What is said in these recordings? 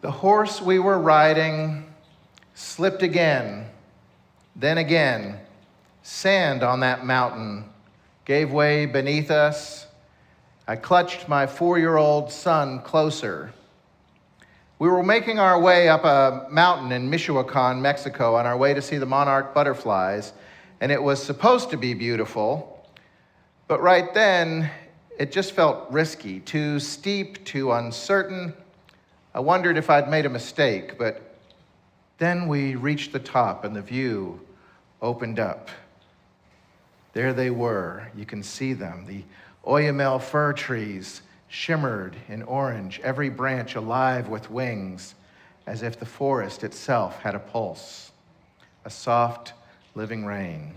The horse we were riding slipped again, then again. Sand on that mountain gave way beneath us. I clutched my 4-year-old son closer. We were making our way up a mountain in Michoacan, Mexico, on our way to see the monarch butterflies, and it was supposed to be beautiful, but right then, it just felt risky, too steep, too uncertain. I wondered if I'd made a mistake, but then we reached the top and the view opened up. There they were. You can see them. The Oyamel fir trees shimmered in orange, every branch alive with wings, as if the forest itself had a pulse, a soft, living rain.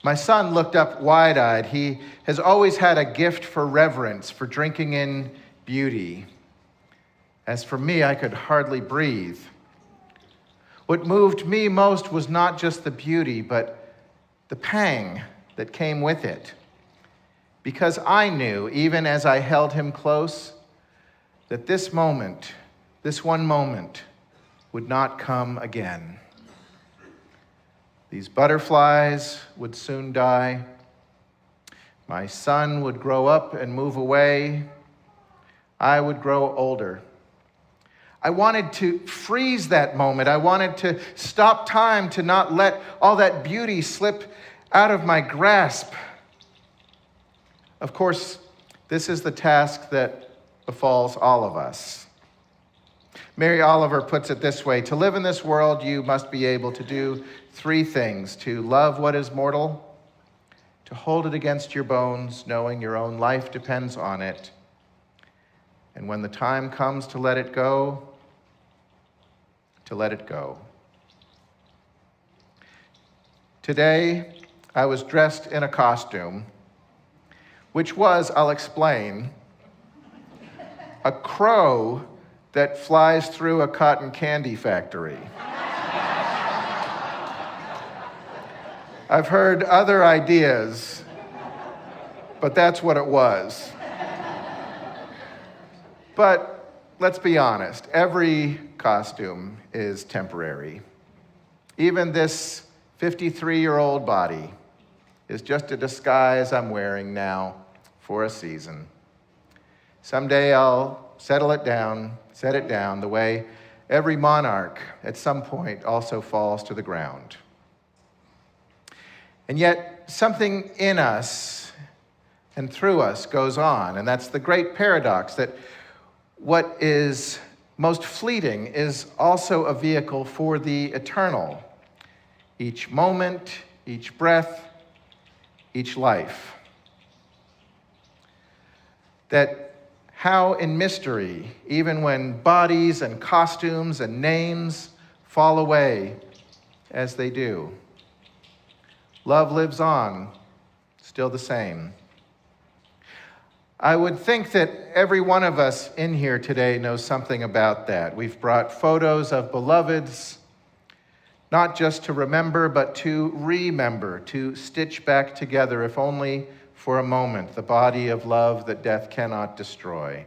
My son looked up wide-eyed. He has always had a gift for reverence, for drinking in beauty. As for me, I could hardly breathe. What moved me most was not just the beauty, but the pang that came with it. Because I knew, even as I held him close, that this moment, this one moment, would not come again. These butterflies would soon die. My son would grow up and move away. I would grow older. I wanted to freeze that moment. I wanted to stop time, to not let all that beauty slip out of my grasp. Of course, this is the task that befalls all of us. Mary Oliver puts it this way: to live in this world, you must be able to do 3 things: to love what is mortal, to hold it against your bones, knowing your own life depends on it, and when the time comes to let it go, to let it go. Today, I was dressed in a costume, which was, I'll explain, a crow that flies through a cotton candy factory. I've heard other ideas, but that's what it was. But let's be honest, every costume is temporary. Even this 53-year-old body is just a disguise I'm wearing now for a season. Someday I'll set it down the way every monarch at some point also falls to the ground. And yet something in us and through us goes on, and that's the great paradox that what is most fleeting is also a vehicle for the eternal. Each moment, each breath, each life. That how in mystery, even when bodies and costumes and names fall away as they do, love lives on, still the same. I would think that every one of us in here today knows something about that. We've brought photos of beloveds, not just to remember, but to remember, to stitch back together, if only for a moment, the body of love that death cannot destroy.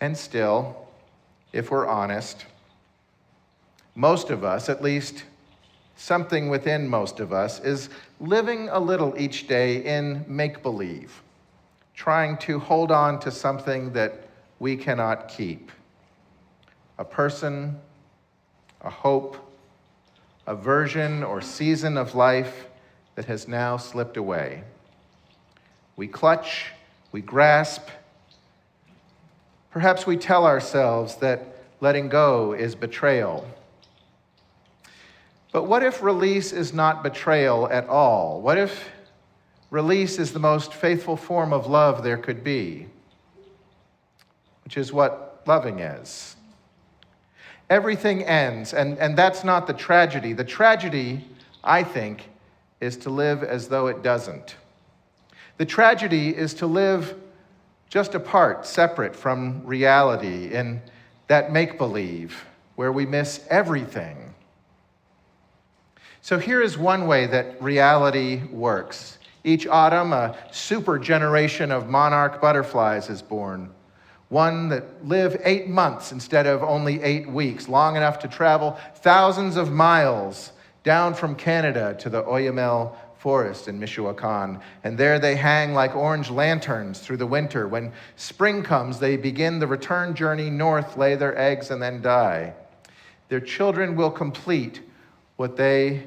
And still, if we're honest, most of us, at least something within most of us, is living a little each day in make-believe, trying to hold on to something that we cannot keep. A person, a hope, a version or season of life that has now slipped away. We clutch, we grasp. Perhaps we tell ourselves that letting go is betrayal. But what if release is not betrayal at all? What if release is the most faithful form of love there could be, which is what loving is? Everything ends, and that's not the tragedy. The tragedy, I think, is to live as though it doesn't. The tragedy is to live just apart, separate from reality, in that make-believe where we miss everything. So here is one way that reality works. Each autumn, a super generation of monarch butterflies is born. one that live 8 months instead of only 8 weeks, long enough to travel thousands of miles down from Canada to the Oyamel forest in Michoacan. And there they hang like orange lanterns through the winter. When spring comes, they begin the return journey north, lay their eggs, and then die. Their children will complete what they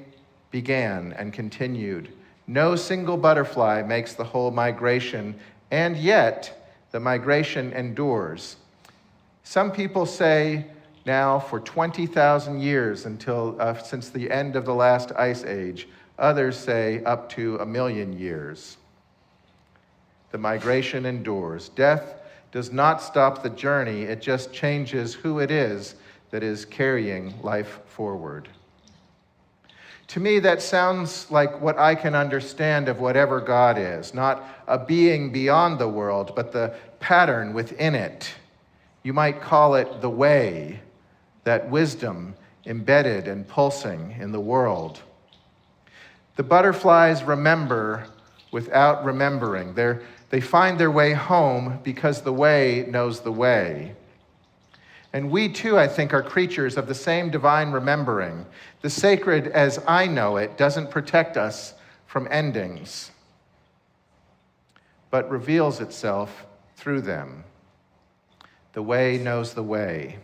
began and continued. No single butterfly makes the whole migration, and yet the migration endures. Some people say now for 20,000 years since the end of the last ice age. Others say up to 1 million years. The migration endures. Death does not stop the journey. It just changes who it is that is carrying life forward. To me, that sounds like what I can understand of whatever God is, not a being beyond the world, but the pattern within it. You might call it the way, that wisdom embedded and pulsing in the world. The butterflies remember without remembering. They find their way home because the way knows the way. And we too, I think, are creatures of the same divine remembering. The sacred, as I know it, doesn't protect us from endings, but reveals itself through them. The way knows the way.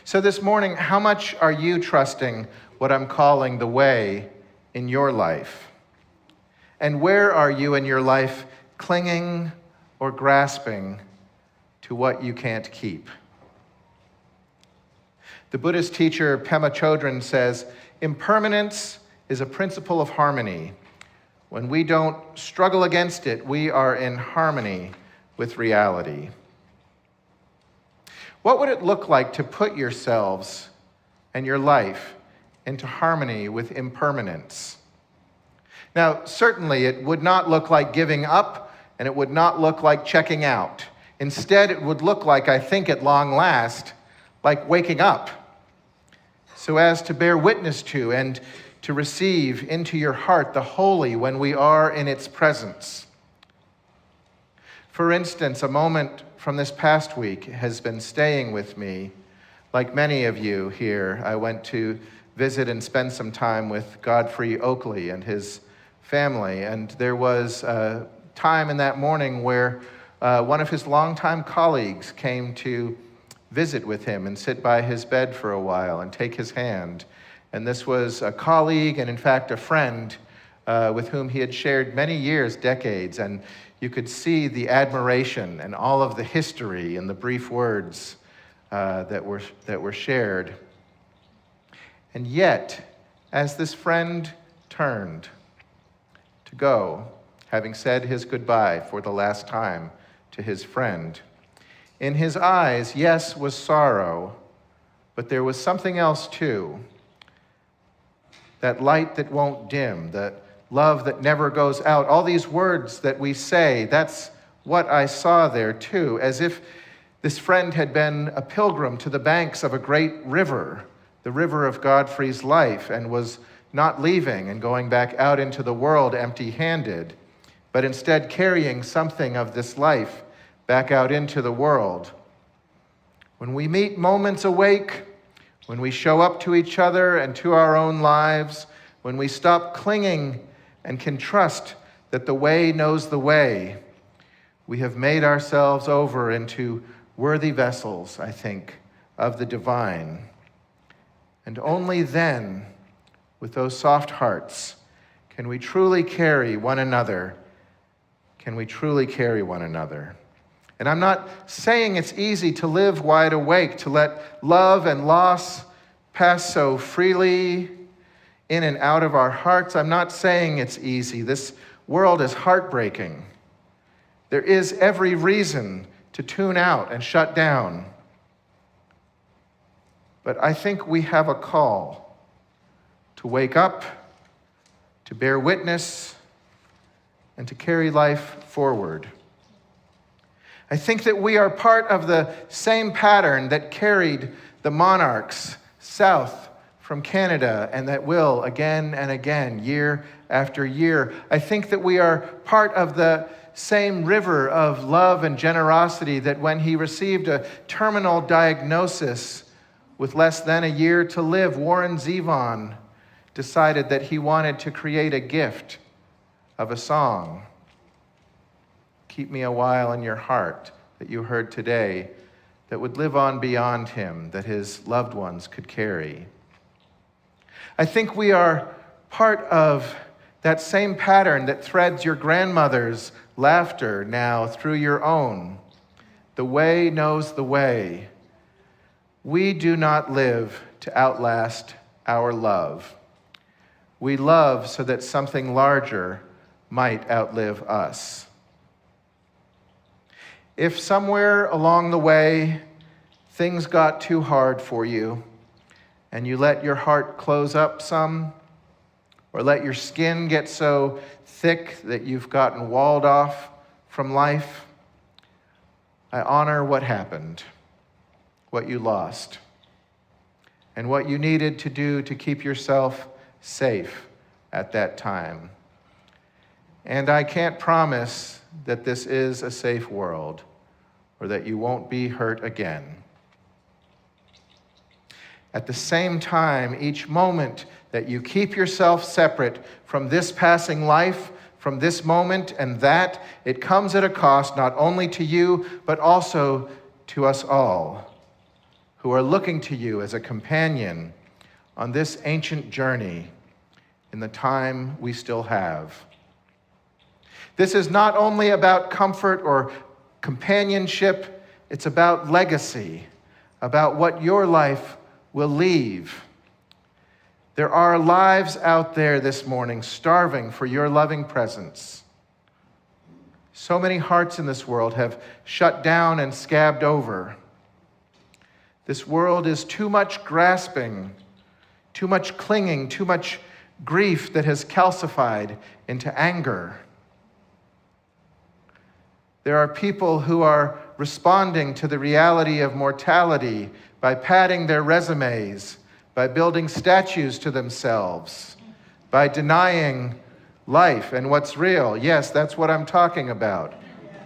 So this morning, how much are you trusting what I'm calling the way in your life? And where are you in your life clinging or grasping to what you can't keep? The Buddhist teacher Pema Chodron says, impermanence is a principle of harmony. When we don't struggle against it, we are in harmony with reality. What would it look like to put yourselves and your life into harmony with impermanence? Now, certainly it would not look like giving up, and it would not look like checking out. Instead, it would look like, I think at long last, like waking up, so as to bear witness to and to receive into your heart the holy when we are in its presence. For instance, a moment from this past week has been staying with me. Like many of you here, I went to visit and spend some time with Godfrey Oakley and his family, and there was a time in that morning where one of his longtime colleagues came to visit with him and sit by his bed for a while and take his hand. And this was a colleague and, in fact, a friend with whom he had shared many years, decades, and you could see the admiration and all of the history in the brief words that were shared. And yet, as this friend turned to go, having said his goodbye for the last time to his friend, in his eyes, yes, was sorrow, but there was something else too. That light that won't dim, that love that never goes out. All these words that we say, that's what I saw there too, as if this friend had been a pilgrim to the banks of a great river, the river of Godfrey's life, and was not leaving and going back out into the world empty-handed, but instead carrying something of this life back out into the world. When we meet moments awake, when we show up to each other and to our own lives, when we stop clinging and can trust that the way knows the way, we have made ourselves over into worthy vessels, I think, of the divine. And only then, with those soft hearts, can we truly carry one another. Can we truly carry one another? And I'm not saying it's easy to live wide awake, to let love and loss pass so freely in and out of our hearts. I'm not saying it's easy. This world is heartbreaking. There is every reason to tune out and shut down. But I think we have a call to wake up, to bear witness, and to carry life forward. I think that we are part of the same pattern that carried the monarchs south from Canada and that will again and again, year after year. I think that we are part of the same river of love and generosity that when he received a terminal diagnosis with less than a year to live, Warren Zevon decided that he wanted to create a gift of a song. Keep Me a While in Your Heart, that you heard today, that would live on beyond him, that his loved ones could carry. I think we are part of that same pattern that threads your grandmother's laughter now through your own. The way knows the way. We do not live to outlast our love. We love so that something larger might outlive us. If somewhere along the way things got too hard for you and you let your heart close up some, or let your skin get so thick that you've gotten walled off from life, I honor what happened, what you lost, and what you needed to do to keep yourself safe at that time. And I can't promise that this is a safe world or that you won't be hurt again. At the same time, each moment that you keep yourself separate from this passing life, from this moment and that, it comes at a cost not only to you, but also to us all, who are looking to you as a companion on this ancient journey in the time we still have. This is not only about comfort or companionship, it's about legacy, about what your life will leave. There are lives out there this morning starving for your loving presence. So many hearts in this world have shut down and scabbed over. This world is too much grasping, too much clinging, too much grief that has calcified into anger. There are people who are responding to the reality of mortality by padding their resumes, by building statues to themselves, by denying life and what's real. Yes, that's what I'm talking about.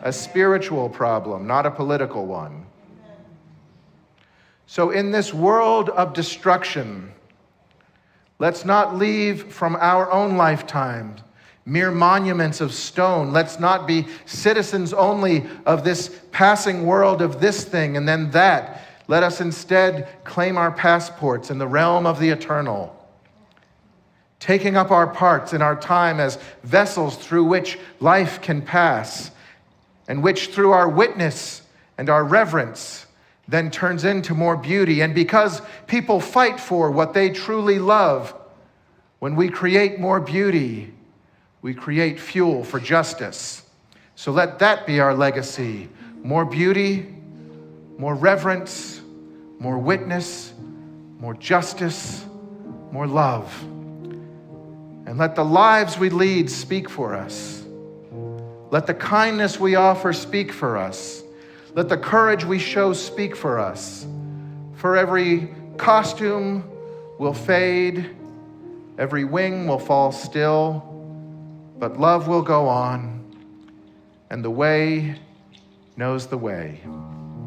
A spiritual problem, not a political one. So in this world of destruction, let's not leave from our own lifetime mere monuments of stone. Let's not be citizens only of this passing world of this thing and then that. Let us instead claim our passports in the realm of the eternal, taking up our parts in our time as vessels through which life can pass, and which through our witness and our reverence then turns into more beauty. And because people fight for what they truly love, when we create more beauty, we create fuel for justice. So let that be our legacy. More beauty, more reverence, more witness, more justice, more love. And let the lives we lead speak for us. Let the kindness we offer speak for us. Let the courage we show speak for us. For every costume will fade, every wing will fall still, but love will go on, and the way knows the way.